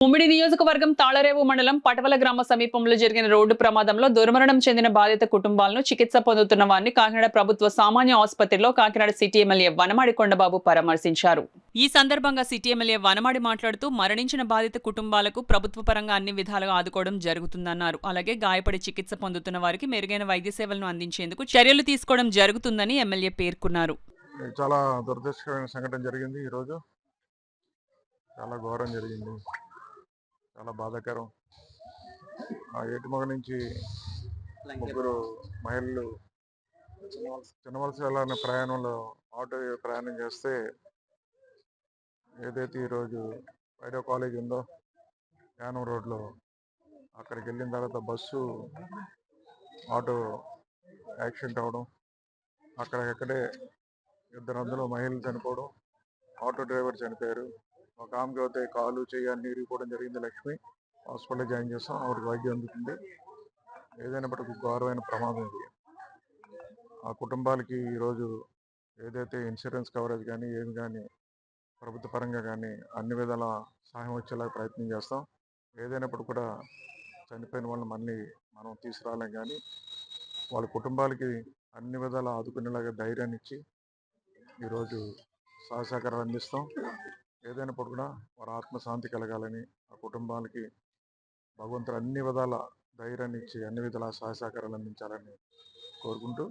ఉమ్మిడి నియోజకవర్గం తాళరేవు మండలం పటవల గ్రామ సమీపంలో జరిగిన రోడ్డు ప్రమాదంలో దుర్మరణం చెందిన బాధిత కుటుంబాలను చికిత్స పొందుతున్న వారిని కాకినాడ ప్రభుత్వ సామాన్య ఆసుపత్రిలో కాకినాడ సిటీ ఎమ్మెల్యే వనమాడి కొండబాబు పరామర్శించారు. ఈ సందర్భంగా సిటీ ఎమ్మెల్యే వనమాడి మాట్లాడుతూ మరణించిన బాధిత కుటుంబాలకు ప్రభుత్వ పరంగా అన్ని విధాలుగా ఆదుకోవడం జరుగుతుందన్నారు. అలాగే గాయపడి చికిత్స పొందుతున్న వారికి మెరుగైన వైద్య సేవలను అందించేందుకు చర్యలు తీసుకోవడం జరుగుతుందని ఎమ్మెల్యే పేర్కొన్నారు. చాలా దురదృష్టకరమైన సంఘటన జరిగింది. ఈరోజు చాలా ఘోరం జరిగింది. చాలా బాధాకరం. ఆ ఏటుమొగ నుంచి ముగ్గురు మహిళలు చిన్నవలస వెళ్ళాలనే ప్రయాణంలో ఆటో ప్రయాణం చేస్తే ఏదైతే ఈరోజు వైడో కాలేజ్ ఉందో యానం రోడ్లో అక్కడికి వెళ్ళిన తర్వాత బస్సు ఆటో యాక్సిడెంట్ అవ్వడం, అక్కడికక్కడే అందులో మహిళలు చనిపోవడం, ఆటో డ్రైవర్ చనిపోయారు. ఒక ఆమెకి అయితే కాలు చెయ్యి అన్ని ఇరిగిపోవడం జరిగింది. లక్ష్మి హాస్పిటల్లో జాయిన్ చేస్తాం, ఆవిడకి వైద్యం అందుతుంది. ఏదైనప్పటికీ ఘోరమైన ప్రమాదం ఇది. ఆ కుటుంబాలకి ఈరోజు ఏదైతే ఇన్సూరెన్స్ కవరేజ్ కానీ ఏమి కానీ ప్రభుత్వ పరంగా కానీ అన్ని విధాల సహాయం వచ్చేలా ప్రయత్నం చేస్తాం. ఏదైనప్పుడు కూడా చనిపోయిన వాళ్ళని మళ్ళీ మనం తీసుకురాలేం, కానీ వాళ్ళ కుటుంబాలకి అన్ని విధాల ఆదుకునేలాగా ధైర్యాన్ని ఇచ్చి ఈరోజు సహకారం అందిస్తాం. ఏదైనప్పుడు కూడా వారి ఆత్మశాంతి కలగాలని, ఆ కుటుంబాలకి భగవంతుడు అన్ని విధాల ధైర్యాన్ని ఇచ్చి అన్ని విధాల సహకారాలు అందించాలని కోరుకుంటూ